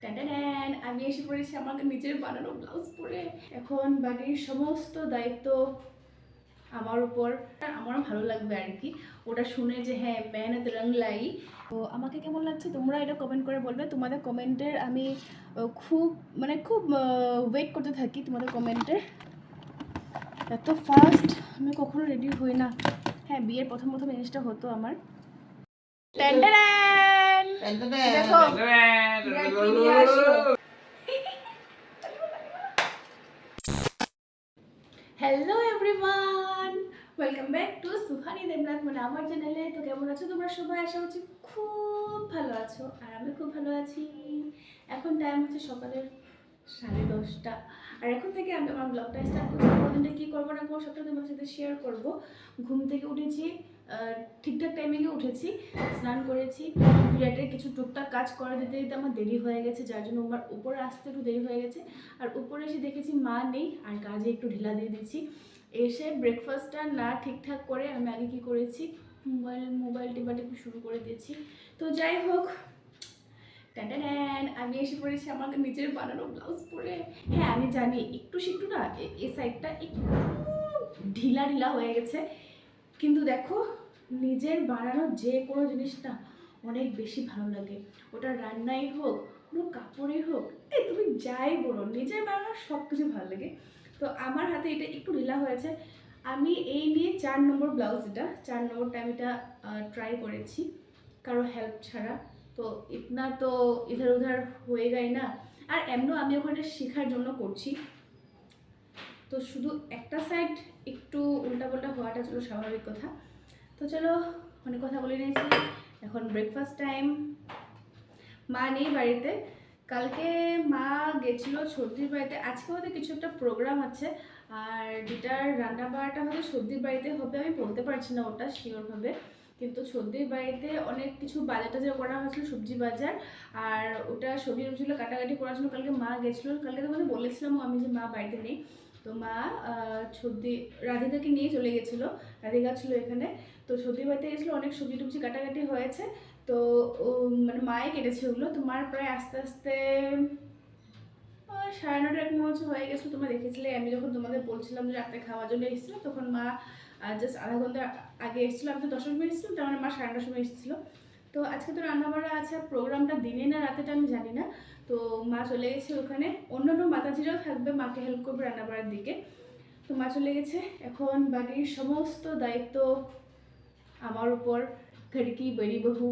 Tan আমি এসে পড়েছি আমার নিজের বানানো ব্লাউজ পরে। এখন বাড়ির সমস্ত দায়িত্ব আমার উপর। আমারও ভালো লাগবে আর কি ওটা শুনে যে হ্যাঁ মেহনত রং লাই। তো আমাকে কেমন লাগছে তোমরা এটা কমেন্ট করে বলবে। তোমাদের কমেন্টের আমি খুব ওয়েট করতে থাকি তোমাদের কমেন্টের। এত ফাস্ট আমি কখনো রেডি হই না। হ্যাঁ বিয়ের প্রথম জিনিসটা হতো আমার। দেখো hello everyone, welcome back to Suhani Debnath মানে আমার চ্যানেলে। তো কেমন আছো তোমরা সবাই? আশা করছি খুব ভালো আছো আর আমি খুব ভালো আছি। এখন টাইম হচ্ছে সকালের 10:30 আর এখন থেকে আমি আমার ব্লগটা স্টার্ট করছি। দিনটা কী করবো না করবো সবটা তোমার সাথে শেয়ার করবো। ঘুম থেকে উঠেছি, ঠিকঠাক টাইমিংয়ে উঠেছি, স্নান করেছি, বিরাটের কিছু টুকটাক কাজ করে দিতে দিতে আমার দেরি হয়ে গেছে, যার জন্য আমার উপরে আসতে একটু দেরি হয়ে গেছে। আর উপরে এসে দেখেছি মা নেই আর কাজে একটু ঢিলা দিয়ে দিচ্ছি। এসে ব্রেকফাস্টটা না ঠিকঠাক করে আমি আগে কী করেছি, মোবাইল টিপি শুরু করে দিয়েছি। তো যাই হোক, ট্যান আমি এসে পড়েছি আমাকে নিজের বানানো ব্লাউজ পরে। হ্যাঁ আমি জানি একটু না এই সাইডটা একটু ঢিলা হয়ে গেছে, কিন্তু দেখো নিজের বানানো যে কোনো জিনিসটা অনেক বেশি ভালো লাগে। ওটা রান্নাই হোক, কোনো কাপড়ই হোক, তুমি যাই বলো, নিজের বানানো সব কিছু ভালো লাগে। তো আমার হাতে এটা একটু ঢিলা হয়েছে। আমি এই নিয়ে 4 নম্বর ব্লাউজ, এটা 4 নম্বরটা আমি এটা ট্রাই করেছি কারো হেল্প ছাড়া। তো ইতনা তো ইধার উধার হয়ে যায় না। আর এমনও আমি ওখানে শেখার জন্য করছি, তো শুধু একটা সাইড একটু উল্টাপাল্টা হওয়াটা ছিল স্বাভাবিক কথা। তো চলো অনেক কথা বলে নিয়েছি, এখন ব্রেকফাস্ট টাইম। মা নেই বাড়িতে, কালকে মা গেছিলো সর্দির বাড়িতে, আজকে হয়তো কিছু একটা প্রোগ্রাম আছে। আর যেটার রান্না বাড়াটা হয়তো সর্দির বাড়িতে হবে, আমি বলতে পারছি না ওটা শিওরভাবে। কিন্তু সর্দির বাড়িতে অনেক কিছু বাজার টাজার করা হয়েছিল, সবজি বাজার, আর ওটা সবজি টবজিগুলো কাটাকাটি করার জন্য কালকে মা গেছিলো। কালকে তোমাদের বলেছিলাম আমি যে মা বাড়িতে নেই। তো মা সর্দি রাধিকাকে নিয়ে চলে গেছিলো, রাধিকা ছিল এখানে। তো সর্দির বাড়িতে গেছিলো, অনেক সবজি টবজি কাটাকাটি হয়েছে। তো মানে মায়ে কেটেছে ওগুলো। তো মার প্রায় আস্তে আস্তে 9:30 এক মতো হয়ে গেছিলো। তোমরা দেখেছিলে আমি যখন তোমাদের বলছিলাম যে রাতে খাওয়ার জন্য এসেছিলো, তখন মা জাস্ট আধা ঘন্টা আগে এসেছিলো। আমি তো 10টার সময় এসেছিলাম, তার মানে মা 9:30টার সময় এসেছিলো। তো আজকে তো রান্নাবাড়া আছে, প্রোগ্রামটা দিনে না রাতেটা আমি জানি না। তো মা চলে গেছে ওখানে, অন্যান্য মাতাজিরাও থাকবে, মাকে হেল্প করবে রান্নাবাড়ার দিকে। তো মা চলে গেছে, এখন বাড়ির সমস্ত দায়িত্ব আমার উপর, ঘরকি বড়ি বহু।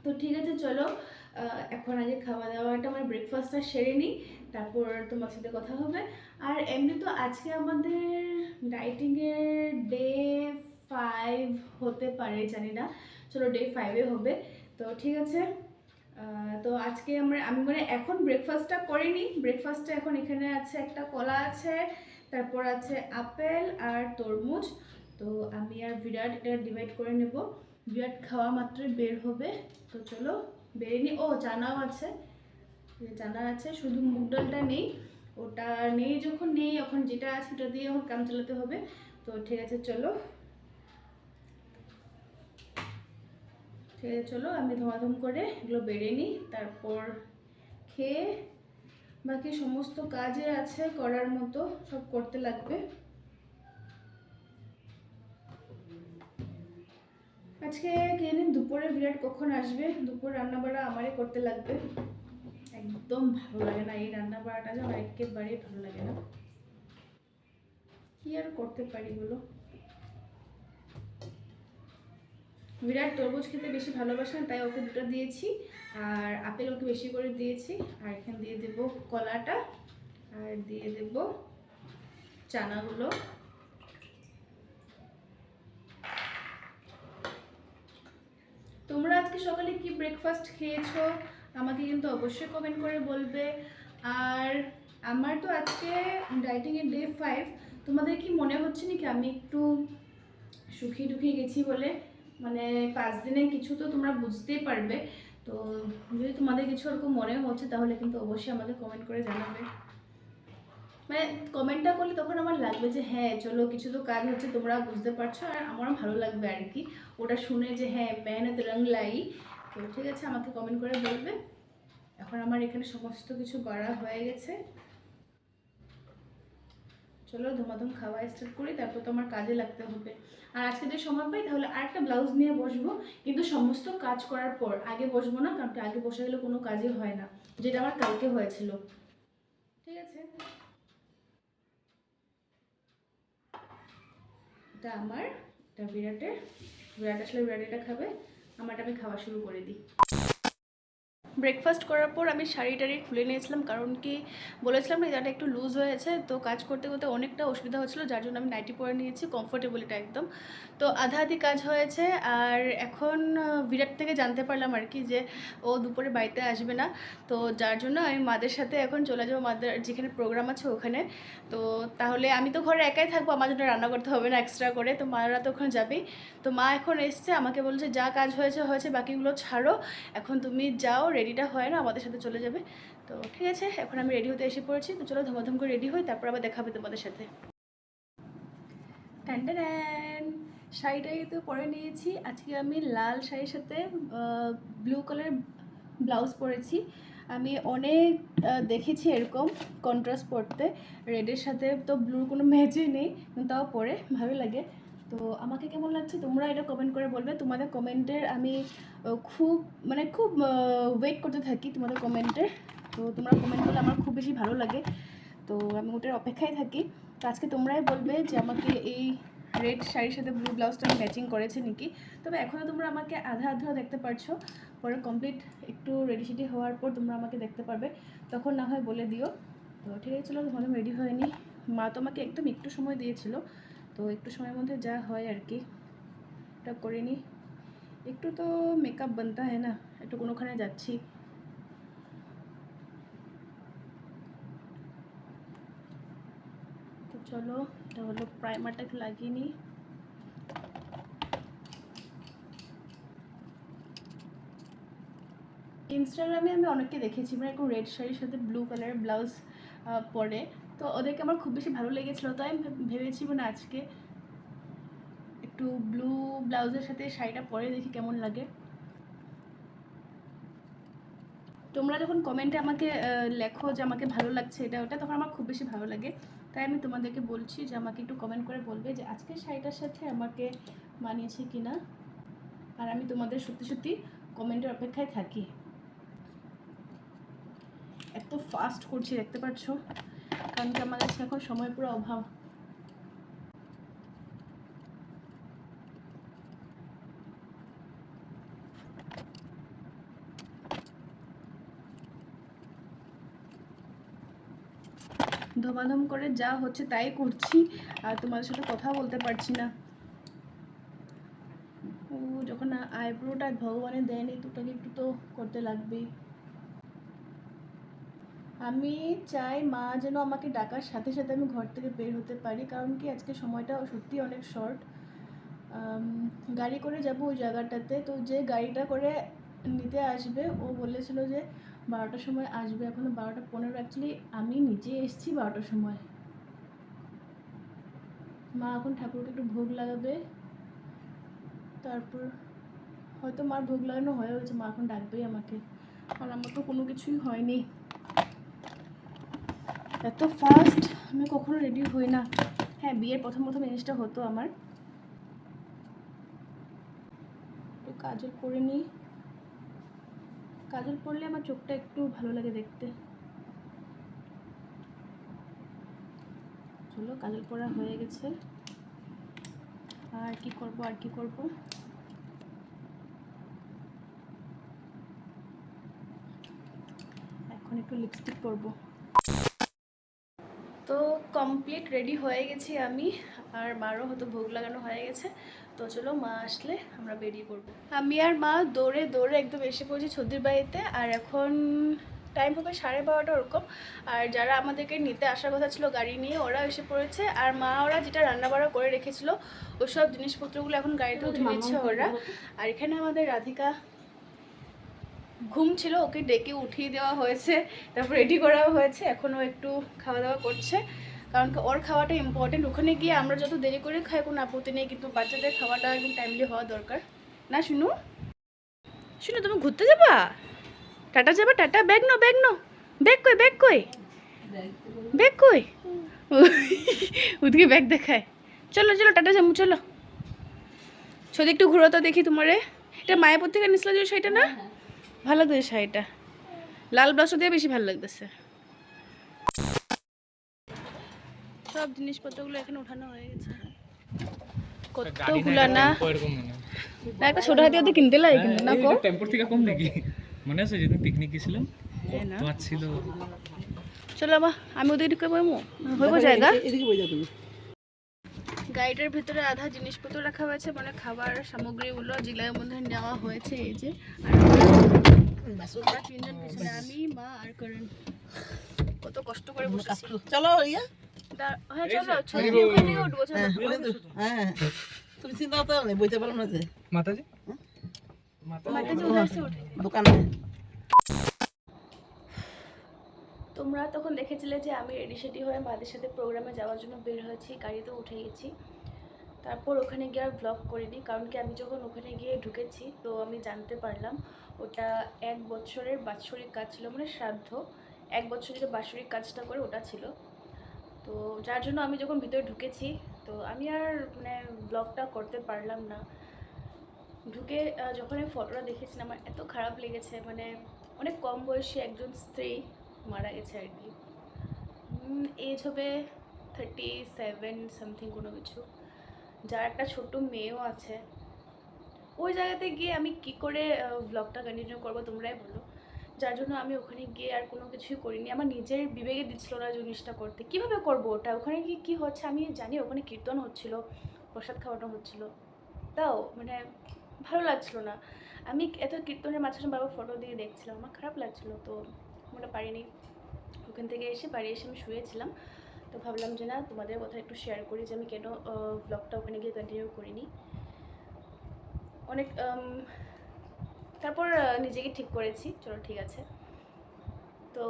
তো ঠিক আছে চলো, এখন আগে খাওয়া দাওয়াটা আমার ব্রেকফাস্টটা সেরে নিই, তারপর তোমার সাথে কথা হবে। আর এমনি তো আজকে আমাদের ডাইটিংয়ের ডে 5 হতে পারে, জানি না। চলো ডে 5-এ হবে। তো ঠিক আছে, তো আজকে আমি এখন ব্রেকফাস্টটা করে নিই। ব্রেকফাস্টটা এখন এখানে আছে একটা কলা আছে, তারপর আছে আপেল আর তরমুজ। তো আমি আর বিরাট এটা ডিভাইড করে নেব, বিরাট খাওয়া মাত্রই বের হবে। তো চলো বেরিয়ে নিই। ও চানাও আছে, চানা আছে, শুধু মুগ ডালটা নেই। ওটা নেই, যখন নেই এখন যেটা আছে ওটা দিয়ে এখন কাম চালাতে হবে। তো ঠিক আছে চলো, ঠিক আছে চলো আমি ধমাধম করে এগুলো বেরিয়ে নিই, তারপর খেয়ে বাকি সমস্ত কাজে আছে করার মতো সব করতে লাগবে। আজকে কে জানি দুপুরে বিরাট কখন আসবে, দুপুর রান্নাবাড়া আমারই করতে লাগবে। একদম ভালো লাগে না এই রান্না বাড়াটা, যেন একেবারেই ভালো লাগে না। কি আর করতে পারি বলো। বিরাট তরমুজ খেতে বেশি ভালোবাসেন, তাই ওকে দুটো দিয়েছি, আর আপেল ওকে বেশি করে দিয়েছি। আর এখানে দিয়ে দেবো কলাটা, আর দিয়ে দেব চানাগুলো। তোমরা আজকে সকালে কি ব্রেকফাস্ট খেয়েছো আমাকে কিন্তু অবশ্যই কমেন্ট করে বলবে। আর আমার তো আজকে ডাইটিংয়ের ডে 5। তোমাদের কি মনে হচ্ছে নাকি আমি একটু শুকিয়ে গেছি বলে? মানে 5 দিনে কিছু তো তোমরা বুঝতেই পারবে। তো যদি তোমাদের কিছু ওরকম মনে হচ্ছে তাহলে কিন্তু অবশ্যই আমাকে কমেন্ট করে জানাবে। মানে কমেন্টটা করলে তখন আমার লাগবে যে হ্যাঁ চলো কিছু তো কাজ হচ্ছে, তোমরা বুঝতে পারছো, আর আমারও ভালো লাগবে আর কি ওটা শুনে যে হ্যাঁ মেহনত রং লাই। তো ঠিক আছে আমাকে কমেন্ট করে বলবে। এখন আমার এখানে সমস্ত কিছু করা হয়ে গেছে। চলো ধুমাধুম খাওয়া স্টার্ট করি, তারপর তো আমার কাজে লাগতে হবে। আর আজকে যদি সময় পাই তাহলে আরেকটা ব্লাউজ নিয়ে বসবো, কিন্তু সমস্ত কাজ করার পর। আগে বসবো না, কারণ আগে বসে গেলে কোনো কাজই হয় না, যেটা আমার কালকে হয়েছিল। ঠিক আছে, এটা আমার, এটা বিরাটের। বিরাট আসলে বিরাট এটা খাবে, আমারটা আমি খাওয়া শুরু করে দিই। ব্রেকফাস্ট করার পর আমি শাড়িটারি খুলে নিয়েছিলাম, কারণ কি বলেছিলাম না এটা একটু লুজ হয়েছে, তো কাজ করতে করতে অনেকটা অসুবিধা হচ্ছিলো, যার জন্য আমি নাইটি পরে নিয়েছি, কমফোর্টেবল এটা একদম। তো আধা আধি কাজ হয়েছে। আর এখন বিরাট থেকে জানতে পারলাম আর কি যে ও দুপুরে বাড়িতে আসবে না, তো যার জন্য আমি মাদের সাথে এখন চলে যাবো, মাদের যেখানে প্রোগ্রাম আছে ওখানে। তো তাহলে আমি তো ঘরে একাই থাকবো, আমার জন্য রান্না করতে হবে না এক্সট্রা করে, তো মারা তো ওখানে যাবেই। তো মা এখন এসছে, আমাকে বলছে যা কাজ হয়েছে হয়েছে, বাকিগুলো ছাড়ো, এখন তুমি যাও, রেডিটা হয় না, আমাদের সাথে চলে যাবে। তো ঠিক আছে, এখন আমি রেডি হতে এসে পড়েছি, তো চলো ধমাধম করে রেডি হই, তারপর আবার দেখা হবে তোমাদের সাথে। ট্যান্ডান, শাড়িটাই তো পরে নিয়েছি। আজকে আমি লাল শাড়ির সাথে ব্লু কালার ব্লাউজ পরেছি। আমি অনেক দেখেছি এরকম কন্ট্রাস্ট পরতে, রেডের সাথে তো ব্লুর কোনো ম্যাচই নেই, কিন্তু তাও পরে ভালো লাগে। তো আমাকে কেমন লাগছে তোমরা এটা কমেন্ট করে বলবে। তোমাদের কমেন্টের আমি খুব খুব ওয়েট করতে থাকি তোমাদের কমেন্টের। তো তোমরা কমেন্ট করলে আমার খুব বেশি ভালো লাগে, তো আমি ওটার অপেক্ষায় থাকি। তো আজকে তোমরাই বলবে যে আমাকে এই রেড শাড়ির সাথে ব্লু ব্লাউজটা ম্যাচিং করেছে নাকি। তবে এখনও তোমরা আমাকে আধা আধা দেখতে পারছো, পরে কমপ্লিট একটু রেডি সেডি হওয়ার পর তোমরা আমাকে দেখতে পারবে, তখন না হয় বলে দিও। তো ঠিক আছে, চলো তোমাদের রেডি হয়নি। মা তো আমাকে একদম একটু সময় দিয়েছিল, তো একটু সময়ের মধ্যে যা হয় আর কি এটা করে নিই। একটু তো মেকআপ বানতা হয় না, একটু কোনোখানে যাচ্ছি। তো চলো, এটা হলো প্রাইমারটা একটু লাগিয়ে নিই। ইনস্টাগ্রামে আমি অনেককে দেখেছি এরকম রেড শাড়ির সাথে ব্লু কালারের ব্লাউজ পরে, তো ওদেরকে আমার খুব বেশি ভালো লেগেছিলো, তাই আমি ভেবেছি আজকে একটু ব্লু ব্লাউজের সাথে শাড়িটা পরে দেখি কেমন লাগে। তোমরা যখন কমেন্টে আমাকে লেখো যে আমাকে ভালো লাগছে এটা ওটা, তখন আমার খুব বেশি ভালো লাগে, তাই আমি তোমাদেরকে বলছি যে আমাকে একটু কমেন্ট করে বলবে যে আজকের শাড়িটার সাথে আমাকে মানিয়েছে কি না। আর আমি তোমাদের সত্যি সত্যি কমেন্টের অপেক্ষায় থাকি। এত ফাস্ট করছি দেখতে পাচ্ছ, কারণ কি আমার কাছে এখন সময় পুরো অভাব। ধমাধম করে যা হচ্ছে তাই করছি, আর তোমাদের সাথে কথা বলতে পারছি না। ও যখন আইব্রোটা ভগবানের দেয়নি, দুটোকে একটু তো করতে লাগবেই। আমি চাই মা যেন আমাকে ডাকার সাথে সাথে আমি ঘর থেকে বের হতে পারি, কারণ কি আজকে সময়টা সত্যি অনেক শর্ট। গাড়ি করে যাব ওই জায়গাটাতে, তো যে গাড়িটা করে নিতে আসবে ও বলেছিল যে 12টার সময় আসবে, এখনও 12টা 15। অ্যাকচুয়ালি আমি নিজে এসেছি 12টার সময়। মা এখন ঠাকুরকে একটু ভোগ লাগাবে, তারপর হয়তো মার ভোগ লাগানো হয়ে গেছে, মা এখন ডাকবেই আমাকে, আর আমার তো কোনো কিছুই হয়নি। এত ফাস্ট আমি কখনো রেডি হই না। হ্যাঁ, বিয়ের প্রথম প্রথম জিনিসটা হতো আমার। একটু কাজল পরে নিই, কাজল পরলে আমার চোখটা একটু ভালো লাগে দেখতে। চলো, কাজল পরা হয়ে গেছে, আর কি করব আর কি করব। এখন একটু লিপস্টিক পরবো। তো কমপ্লিট রেডি হয়ে গেছি আমি, আর মারও হয়তো ভোগ লাগানো হয়ে গেছে। তো চলো, মা আসলে আমরা বেরিয়ে পড়বো। আমি আর মা দৌড়ে দৌড়ে একদম এসে পড়েছি ছুটির বাড়িতে, আর এখন টাইম হবে 12:30 ওরকম। আর যারা আমাদেরকে নিতে আসার কথা ছিল গাড়ি নিয়ে, ওরা এসে পড়েছে। আর মা ওরা যেটা রান্নাবাড়া করে রেখেছিল ওইসব জিনিসপত্রগুলো এখন গাড়িতে উঠে নিচ্ছে ওরা। আর এখানে আমাদের রাধিকা ঘুম ছিল, ওকে ডেকে উঠিয়ে দেওয়া হয়েছে, তারপর রেডি করাও হয়েছে, এখনও একটু খাওয়া দাওয়া করছে, কারণ কি ওর খাওয়াটা ইম্পর্টেন্ট। ওখানে গিয়ে আমরা যত দেরি করে খাই কোনো আপত্তি নেই, কিন্তু বাচ্চাদের খাওয়াটা একদম টাইমলি হওয়া দরকার না। শুনু শুনু, তুমি ঘুরতে যাবা? টাটা যাবে, টাটা। ব্যাগ নো, ব্যাগ নো। ব্যাগ কই, ব্যাগ কই, ব্যাগ কই? ওদিকে ব্যাগ দেখায়। চলো চলো, টাটা যাবো, চলো। যদি একটু ঘুরো তো দেখি তোমারে। এটা মায়াপুর থেকে নিছিল যে শাড়িটা না? ভালো তো এই শাড়িটা, লাল ব্লাউজ দিয়ে বেশি ভালো লাগতেছে। সব জিনিসপত্রগুলো এখানে উঠানো হয়ে গেছে। কতগুলা না, একটা ছোট হাতি ওদের কিনতে লাগে কিন্তু না কো টেম্পোর থেকে কম নাকি? মনে আছে যেদিন পিকনিক গেছিলাম কত ছিল? চলো মা, আমি ওদের দিকে বইমু, হইব জায়গা। এদিকে বই যাও তুমি। গাড়িটার ভিতরে আধা জিনিসপত্র রাখা হয়েছে, মানে খাবার সামগ্রীগুলো যেগুলোর মধ্যে নেওয়া হয়েছে। এই যে আমরা তিনজন পিছনে, আমি, মা আর করণ। কত কষ্ট করে বসেছি। চলো ইয়া। হ্যাঁ চলো, ছবি ওখানে উঠবো। চলো। হ্যাঁ তুমি চিন্তা করতে নেই, বইতে পারো না যে মাতাজি মাঠে চলে আসছে উঠে। দোকানে। তোমরা তখন দেখেছিলে যে আমি রেডি সেডি হয়ে মাদের সাথে প্রোগ্রামে যাওয়ার জন্য বের হয়েছি, গাড়িতে উঠে গেছি। তারপর ওখানে গিয়ে আর ব্লগ করিনি, কারণ কি আমি যখন ওখানে গিয়ে ঢুকেছি তো আমি জানতে পারলাম ওটা 1 বছরের বাৎসরিক কাজ ছিল, মানে শ্রাদ্ধ। 1 বছর যে বাৎসরিক কাজটা করে ওটা ছিল। তো যার জন্য আমি যখন ভিতরে ঢুকেছি তো আমি আর মানে ব্লগটা করতে পারলাম না। ঢুকে যখন আমি ফটোটা দেখেছিলাম আমার এত খারাপ লেগেছে, মানে অনেক কম বয়সী একজন স্ত্রী মারা গেছে আর কি। এজ হবে 37 সামথিং কোনো কিছু, যার একটা ছোট্ট মেয়েও আছে। ওই জায়গাতে গিয়ে আমি কি করে ব্লগটা কন্টিনিউ করবো তোমরাই বলো। যার জন্য আমি ওখানে গিয়ে আর কোনো কিছুই করিনি, আমার নিজের বিবেকে দিচ্ছিল না জিনিসটা করতে। কিভাবে করবো ওটা? ওখানে গিয়ে কী হচ্ছে আমি জানি, ওখানে কীর্তন হচ্ছিল, প্রসাদ খাওয়ানো হচ্ছিল, তাও মানে ভালো লাগছিল না। আমি এত কীর্তনের মাঝখানে বাবা ফটো দিয়ে দেখছিলাম, আমার খারাপ লাগছিলো। তো আমরা পারিনি। ওখান থেকে এসে বাড়ি এসে আমি শুয়েছিলাম। তো ভাবলাম যে না, তোমাদের কথা একটু শেয়ার করি যে আমি কেন ব্লগটা ওখানে গিয়ে কন্টিনিউ করিনি। অনেক তারপর নিজেকে ঠিক করেছি, চলো ঠিক আছে। তো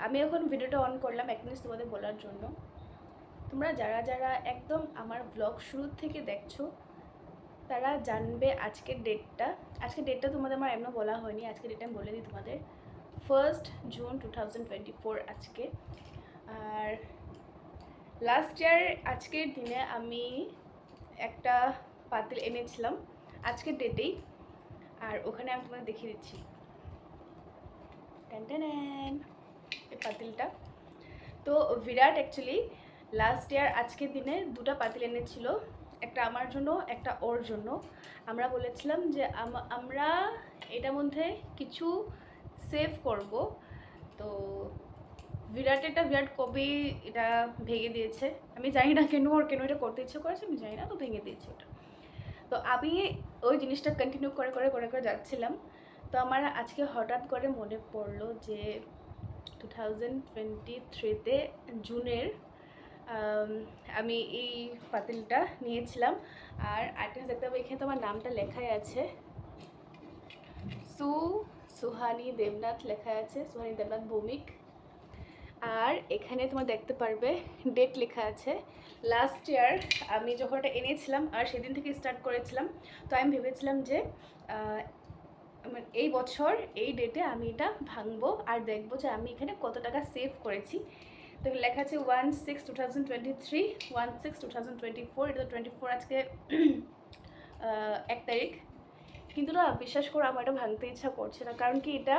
আমি এখন ভিডিওটা অন করলাম এক মিনিট তোমাদের বলার জন্য। তোমরা যারা যারা একদম আমার ব্লগ শুরু থেকে দেখছো তারা জানবে আজকের ডেটটা। আজকের ডেটটা তোমাদের আমার এমন বলা হয়নি, আজকের ডেটটা আমি বলে দিই তোমাদের। 1 জুন 2024 আজকে। আর লাস্ট ইয়ার আজকের দিনে আমি একটা পাতিল এনেছিলাম আজকের ডেটেই, আর ওখানে আমি তোমাদের দেখিয়ে দিচ্ছি। ট্যান এই পাতিলটা তো বিরাট অ্যাকচুয়ালি লাস্ট ইয়ার আজকের দিনে দুটো পাতিল এনেছিল, একটা আমার জন্য একটা ওর জন্য। আমরা বলেছিলাম যে আমরা এটার মধ্যে কিছু সেভ করব। তো বিরাট কবে এটা ভেঙে দিয়েছে, আমি জানি না কেন ওর কেন এটা করতে ইচ্ছে করেছে, আমি জানি না, তো ভেঙে দিয়েছে ওটা। তো আমি ওই জিনিসটা কন্টিনিউ করে করে করে করে যাচ্ছিলাম। তো আমার আজকে হঠাৎ করে মনে পড়লো যে 2023-তে জুনের আমি এই পাতিলটা নিয়েছিলাম। আর আরেকটা দেখতে পাবো এখানে তো আমার নামটা লেখাই আছে, সুহানি দেবনাথ লেখা আছে, সুহানি দেবনাথ ভৌমিক। আর এখানে তোমার দেখতে পারবে ডেট লেখা আছে। লাস্ট ইয়ার আমি যখন এটা এনেছিলাম আর সেদিন থেকে স্টার্ট করেছিলাম, তো আমি ভেবেছিলাম যে এই বছর এই ডেটে আমি এটা ভাঙবো আর দেখবো যে আমি এখানে কত টাকা সেভ করেছি। তো লেখা আছে 1/6/2023, 1/6/2024, এটা তো 24 আজকে 1 তারিখ। কিন্তু না, বিশ্বাস করো আমার এটা ভাঙতে ইচ্ছা করছে না, কারণ কি এটা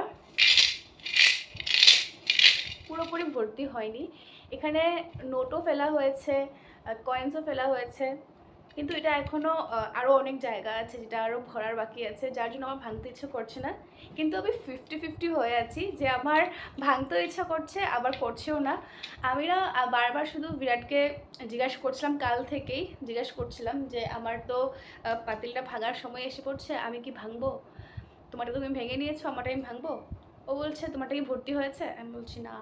পুরোপুরি ভর্তি হয়নি। এখানে নোটও ফেলা হয়েছে, কয়েন্সও ফেলা হয়েছে, কিন্তু এটা এখনও আরও অনেক জায়গা আছে যেটা আরও ভরার বাকি আছে, যার জন্য আমার ভাঙতে ইচ্ছা করছে না। কিন্তু আমি 50-50 হয়ে আছি যে আমার ভাঙতেও ইচ্ছা করছে আবার করছেও না। আমি না বারবার শুধু বিরাটকে জিজ্ঞাসা করছিলাম, কাল থেকেই জিজ্ঞাসা করছিলাম যে আমার তো পাতিলটা ভাঙার সময় এসে পড়ছে, আমি কি ভাঙবো? তোমারটা তুমি ভেঙে নিয়েছো, আমারটা আমি ভাঙবো? ও বলছে তোমারটা কি ভর্তি হয়েছে? আমি বলছি না।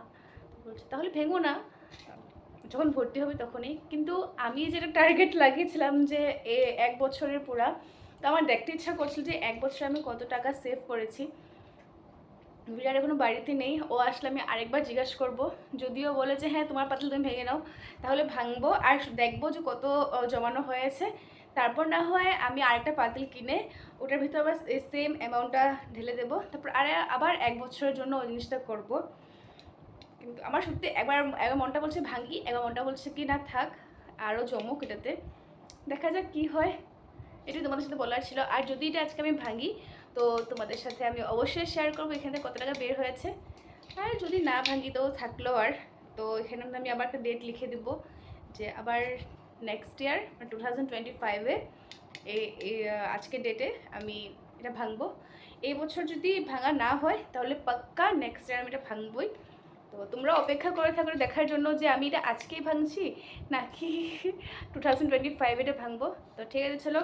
বলছে তাহলে ভেঙো না, যখন ভর্তি হবে তখনই। কিন্তু আমি যেটা টার্গেট লাগিয়েছিলাম যে 1 বছরের পুরা, তো আমার দেখতে ইচ্ছা করছিল যে 1 বছরে আমি কত টাকা সেভ করেছি। বিরাট এখনো বাড়িতে নেই, ও আসলে আমি আরেকবার জিজ্ঞাসা করব। যদিও বলে যে হ্যাঁ তোমার পাতিল তুমি ভেঙে নাও, তাহলে ভাঙবো আর দেখবো যে কত জমানো হয়েছে, তারপর না হয় আমি আরেকটা পাতিল কিনে ওটার ভিতরে আবার সেম অ্যামাউন্টটা ঢেলে দেবো, তারপর আবার 1 বছরের জন্য ওই জিনিসটা করব। কিন্তু আমার সত্যি একবার মনটা বলছে ভাঙি, একবার মনটা বলছে কি না থাক আরও জমুক এটাতে, দেখা যাক কি হয়। এটাই তোমাদের সাথে বলার ছিল। আর যদি এটা আজকে আমি ভাঙি তো তোমাদের সাথে আমি অবশ্যই শেয়ার করবো এখান থেকে কত টাকা বের হয়েছে। আর যদি না ভাঙি তো থাকলো। আর তো এখানে আমি আবার একটা ডেট লিখে দেবো যে আবার নেক্সট ইয়ার 2025-এ আজকের ডেটে আমি এটা ভাঙবো। এই বছর যদি ভাঙা না হয় তাহলে পাক্কা নেক্সট ইয়ার আমি এটা ভাঙবই। তো তোমরা অপেক্ষা করে থাকো দেখার জন্য যে আমি এটা আজকেই ভাঙছি নাকি 2025 এটা ভাঙবো। তো ঠিক আছে, চলো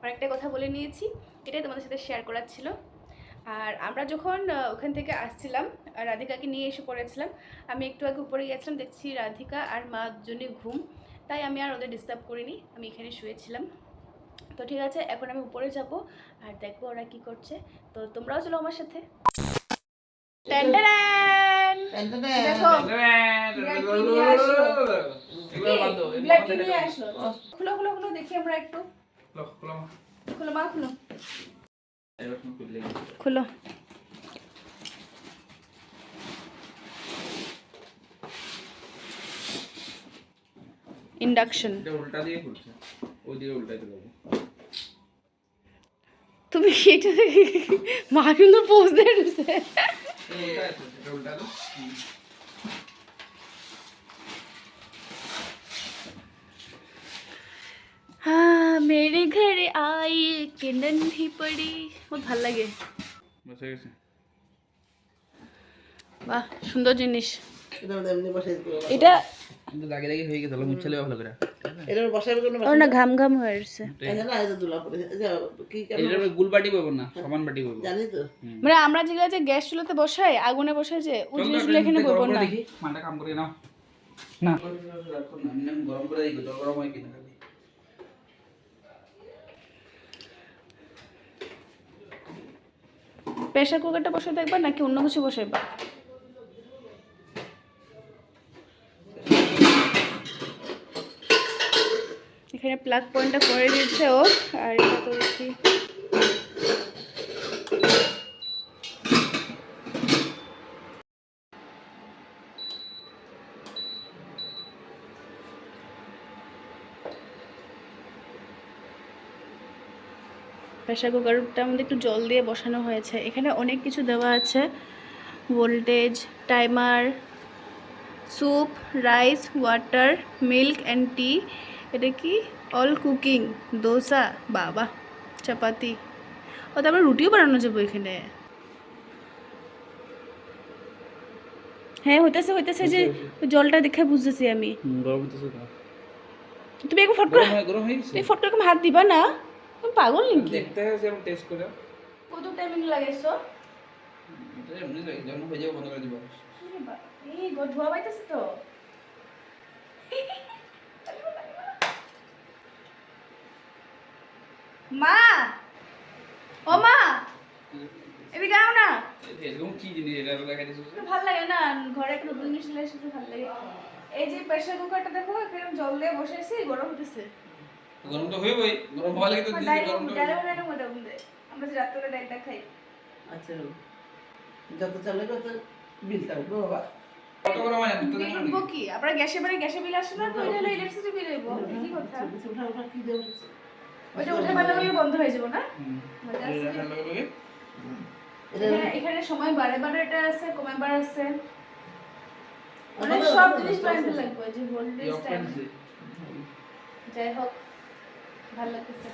অনেকটাই কথা বলে নিয়েছি, এটাই তোমাদের সাথে শেয়ার করার ছিল। আর আমরা যখন ওখান থেকে আসছিলাম রাধিকাকে নিয়ে এসে পড়েছিলাম, আমি একটু আগে উপরে গেছিলাম, দেখছি রাধিকা আর মা দুজনে ঘুম, তাই আমি আর ওদের ডিস্টার্ব করিনি, আমি এখানে শুয়েছিলাম। তো ঠিক আছে, এখন আমি উপরে যাব আর দেখবো ওরা কি করছে। তো তোমরাও চলো আমার সাথে। দেখো খুলো খুলো খুলো দেখি আমরা একটু। খুলো মা, খুলো খুলো। ইন্ডাকশন উল্টা দিয়ে খুলছে, ওই দিকে উল্টাই দিতে হবে। তুমি এটা মা কিন্তু পোজ দিয়ে দিছে। উল্টা দাও। हाँ मेरे घर आई कि नन्ही पड़ी, बहुत ভাল লাগে। বসে গেছে। বাহ সুন্দর জিনিস এটা আমাদের এমনি বসাই দিতে হবে। এটা। কিন্তু দাগে দাগে হয়ে গেছে, মুছলে ভালো করে। এটা বসাইবে কোনো ওর না ঘাম ঘাম হয়ে আসছে। এটা না, এটা দুলা পড়ে যা কি এটার গুল বাটি করব না, সমান বাটি করব। জানি তো। মানে আমরা যেগুলো যে গ্যাস চুলাতে বসাই, আগুনে বসাই, যে ওই জিনিসগুলো এখানে করব না। দেখি মানটা কাম করে নাও না, রাখো না, আমি গরম করে দিই, জল গরম হয় কিনা খালি। প্রেসার কুকারটা বসাই দেখবা নাকি অন্য কিছু বসাইবা? এখানে প্লাগ পয়েন্টটা করে দিয়েছে ও। আর এটা তো দেখি প্রেসার কুকারটার মধ্যে একটু জল দিয়ে বসানো হয়েছে। এখানে অনেক কিছু দেওয়া আছে, voltage, timer, soup, rice, water, milk and tea. এটা কি অল কুকিং, দোসা, বাবা, চাপাতি, ও তারপর রুটিও বানানো যাবে এখানে। হ্যাঁ হইতেছে হইতেছে, যে জলটা দেখে বুঝতেছি আমি। গরম হতেছে তো, তুমি একটু ফট করে, গরম হয়ে গেছে। তুমি ফট করে হাত দিবা না, তুমি পাগল নাকি? দেখতে হবে যেমন টেস্ট করে। কত টাইমিং লাগাইছো? এটা এমনি লাগে, যখন হয়ে যাবে বন্ধ করে দিব। এই ধোয়া পাইতেছে তো। মা, ও মা এদিকে আও না। এরকম কি জিনিস এটা লাগাই দিছিস? ভালো লাগে না ঘরে একটা নতুন জিনিস নিলে সেটা ভালো লাগে। এই যে প্রেসার কুকারটা দেখো, এখানে জল দিয়ে বসাইছি, গরম হতেছে। গরম তো হইবই, গরম হওয়া লাগে তো দিছি, গরম তো আমরা যে রাত্রে ডাইরেক্ট খাই। আচ্ছা যত চলে তত বিলটা উঠবে বাবা। কত গরম হয় না তো বিল উঠবো কি? আপনারা গ্যাসে বিল আসে না, তো এটা হলো ইলেকট্রিসিটি বিল হইবো। কি কথা? উঠা উঠা কি দেব? ওইটা উঠে পারলে হলে বন্ধ হয়ে যাবো না? মজা এই আছে। রাখার লগে লগে এখানে সময় বারে বারে এটা আছে, কমে বার আছে, মানে সব জিনিস টাইম লাগবে, যে ভোল্টেজ টাইম। যাই হোক ভালো লাগতেছে।